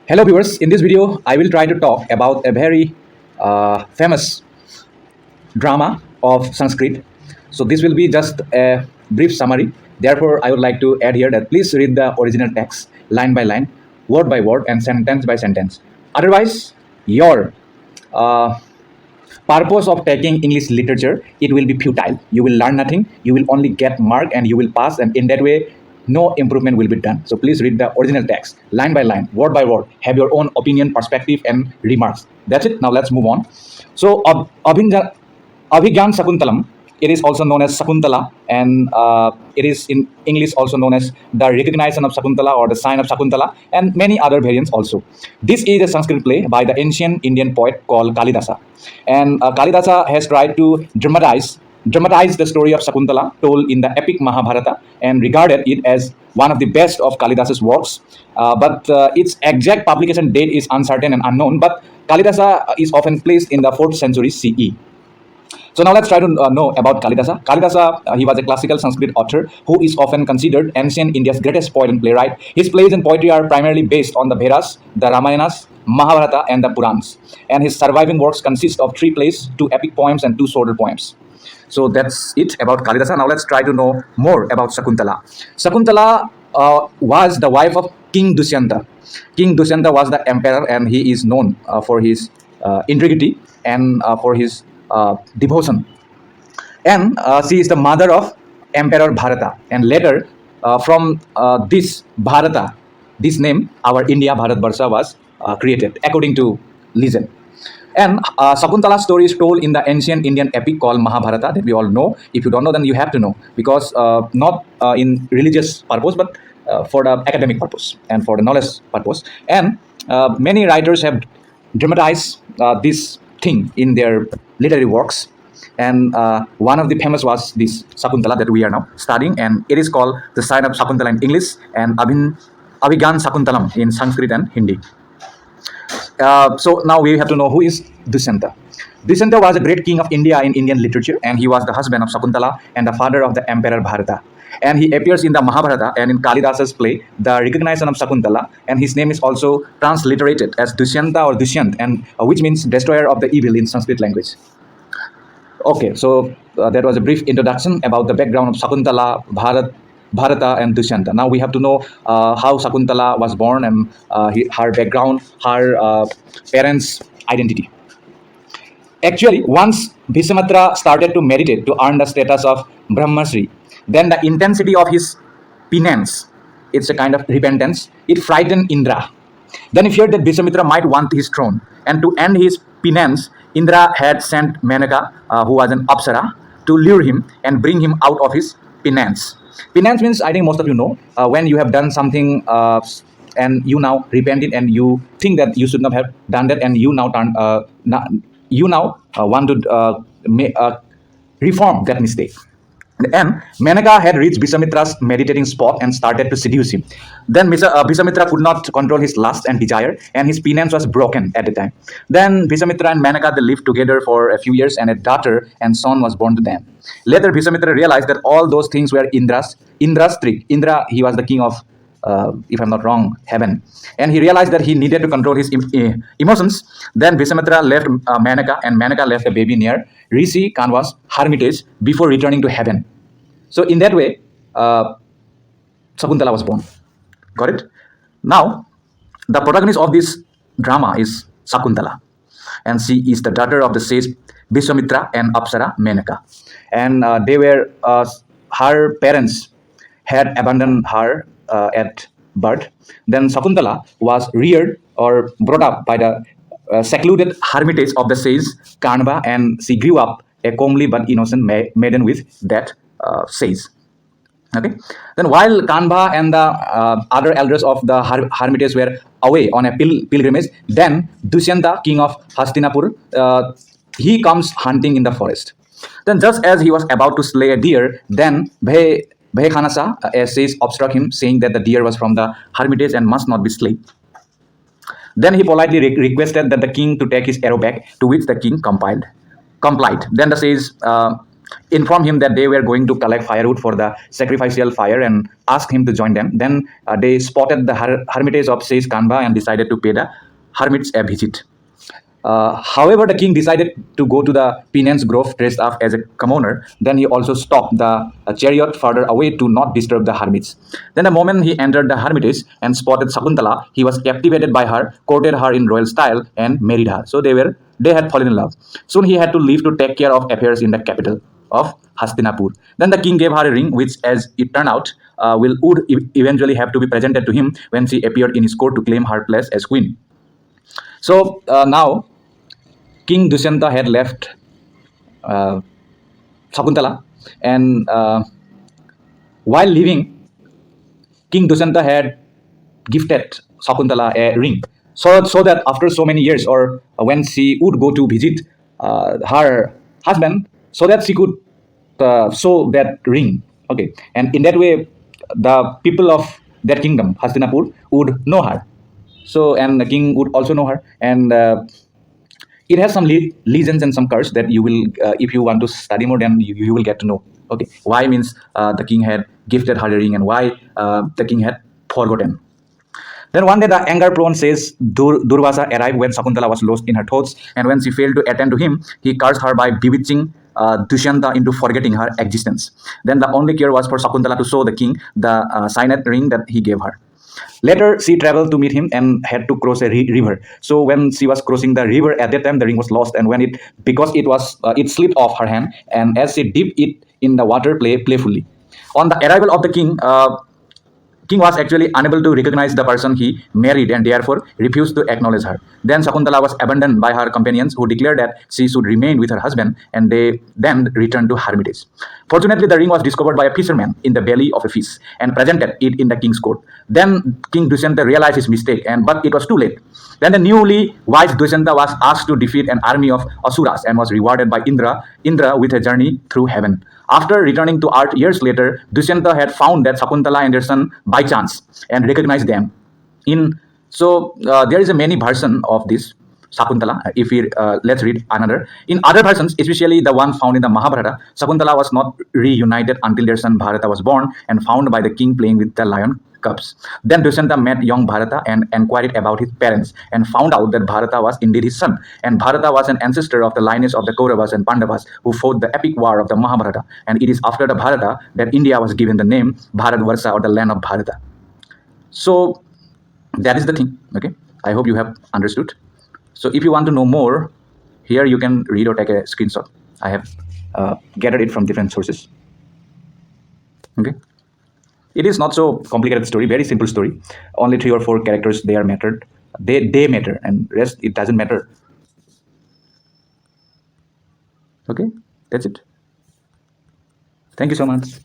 Hello viewers, in this video I will try to talk about a very famous drama of Sanskrit. So this will be just a brief summary. Therefore, I would like to add here that please read the original text line by line, word by word and sentence by sentence. Otherwise, your uh, purpose of taking English literature, it will be futile. You will learn nothing, you will only get mark and you will pass, and in that way no improvement will be done. So please read the original text line by line, word by word, have your own opinion, perspective and remarks. That's it. Now let's move on. So Abhigyan Sakuntalam, it is also known as Sakuntala, and it is in English also known as the recognition of Sakuntala or the sign of Sakuntala, and many other variants also. This is a Sanskrit play by the ancient Indian poet called Kalidasa, and Kalidasa has tried to dramatize the story of Sakuntala told in the epic Mahabharata and regarded it as one of the best of Kalidasa's works. But its exact publication date is uncertain and unknown. But Kalidasa is often placed in the 4th century CE. So now let's try to know about Kalidasa. Kalidasa, he was a classical Sanskrit author who is often considered ancient India's greatest poet and playwright. His plays and poetry are primarily based on the Vedas, the Ramayanas, Mahabharata, and the Purans. And his surviving works consist of 3 plays, 2 epic poems, and 2 shorter poems. So that's it about Kalidasa. Now let's try to know more about Sakuntala. Sakuntala was the wife of King Dushyanta. King Dushyanta was the emperor, and he is known for his integrity and for his devotion. And she is the mother of Emperor Bharata. And later, from this Bharata, this name, our India Bharatvarsha was created according to legend. And Sakuntala's story is told in the ancient Indian epic called Mahabharata that we all know. If you don't know, then you have to know, because not in religious purpose, but for the academic purpose and for the knowledge purpose. And many writers have dramatized this thing in their literary works. And one of the famous was this Sakuntala that we are now studying, and it is called the sign of Sakuntala in English and Abhigyan Sakuntalam in Sanskrit and Hindi. So now we have to know who is Dushyanta. Dushyanta was a great king of India in Indian literature, and he was the husband of Sakuntala and the father of the Emperor Bharata. And he appears in the Mahabharata and in Kalidasa's play, The Recognition of Sakuntala, and his name is also transliterated as Dushyanta or Dushyant, and which means destroyer of the evil in Sanskrit language. Okay, so that was a brief introduction about the background of Sakuntala, Bharata, and Dushyanta. Now we have to know how Sakuntala was born and her background, her parents' identity. Actually, once Bhishamatra started to meditate to earn the status of Brahmasri, then the intensity of his penance, it's a kind of repentance, it frightened Indra. Then he feared that Bhishamitra might want his throne, and to end his penance, Indra had sent Menaka, who was an Apsara, to lure him and bring him out of his penance. Penance means, I think most of you know, when you have done something and you now repent it, and you think that you should not have done that, and you now want to reform that mistake. And Menaka had reached Bhisamitra's meditating spot and started to seduce him. Then Bhisamitra could not control his lust and desire, and his penance was broken at the time. Then Bhisamitra and Menaka, they lived together for a few years, and a daughter and son was born to them. Later, Bhisamitra realized that all those things were Indra's trick. Indra, he was the king of, if I'm not wrong, heaven. And he realized that he needed to control his emotions. Then Bhisamitra left Menaka, and Menaka left a baby near Rishi Kanva's hermitage before returning to heaven. So in that way, Sakuntala was born. Got it? Now, the protagonist of this drama is Sakuntala, and she is the daughter of the sage Vishwamitra and Apsara Menaka. And her parents had abandoned her at birth. Then Sakuntala was reared or brought up by the secluded hermitage of the sage Kanva, and she grew up a comely but innocent maiden with that sage. Okay. Then while Kanva and the other elders of the hermitage were away on a pilgrimage, then Dushyanta, king of Hastinapur, he comes hunting in the forest. Then just as he was about to slay a deer, then Bhekhanasa, a sage, obstruct him, saying that the deer was from the hermitage and must not be slain. Then he politely requested that the king to take his arrow back, to which the king complied. Then the sage informed him that they were going to collect firewood for the sacrificial fire and asked him to join them. Then they spotted the hermitage of Sage Kanba and decided to pay the hermits a visit. However, the king decided to go to the penance grove dressed up as a commoner. Then he also stopped the chariot further away to not disturb the hermits. Then the moment he entered the hermitage and spotted Sakuntala, he was captivated by her, courted her in royal style, and married her. So they had fallen in love. Soon he had to leave to take care of affairs in the capital of Hastinapur. Then the king gave her a ring, which, as it turned out, would eventually have to be presented to him when she appeared in his court to claim her place as queen. So now King Dusyanta had left uh, Sakuntala, and while leaving, King Dusyanta had gifted Sakuntala a ring, so that after so many years, or when she would go to visit her husband, so that she could show that ring. Okay, and in that way, the people of that kingdom, Hastinapur, would know her. So, and the king would also know her, and it has some legends and some curse that you will, if you want to study more, then you will get to know. Okay, why means the king had gifted her a ring, and why the king had forgotten. Then one day the anger-prone sage Durvasa arrived when Sakuntala was lost in her thoughts, and when she failed to attend to him, he cursed her by bewitching Dushyanta into forgetting her existence. Then the only cure was for Sakuntala to show the king the signet ring that he gave her. Later, she traveled to meet him and had to cross a river. So when she was crossing the river, at that time the ring was lost, and when because it slipped off her hand, and as she dipped it in the water playfully. On the arrival of the king was actually unable to recognize the person he married and therefore refused to acknowledge her. Then Sakuntala was abandoned by her companions, who declared that she should remain with her husband, and they then returned to hermitage. Fortunately, the ring was discovered by a fisherman in the belly of a fish and presented it in the king's court. Then King Dusyanta realized his mistake, but it was too late. Then the newly wise Dusyanta was asked to defeat an army of Asuras and was rewarded by Indra with a journey through heaven. After returning to Earth years later, Dusyanta had found that Sakuntala and their son by chance and recognized them. There is a many version of this Sakuntala. If we let's read another. In other versions, especially the one found in the Mahabharata, Sakuntala was not reunited until their son Bharata was born and found by the king playing with the lion cubs. Then Dusyanta met young Bharata and inquired about his parents and found out that Bharata was indeed his son. And Bharata was an ancestor of the lineage of the Kauravas and Pandavas who fought the epic war of the Mahabharata. And it is after the Bharata that India was given the name Bharatvarsha, or the land of Bharata. So that is the thing. Okay, I hope you have understood. So if you want to know more, here you can read or take a screenshot. I have gathered it from different sources. Okay. It is not so complicated story, very simple story. Only 3 or 4 characters, they are mattered. They matter, and rest, it doesn't matter. Okay, that's it. Thank you so much.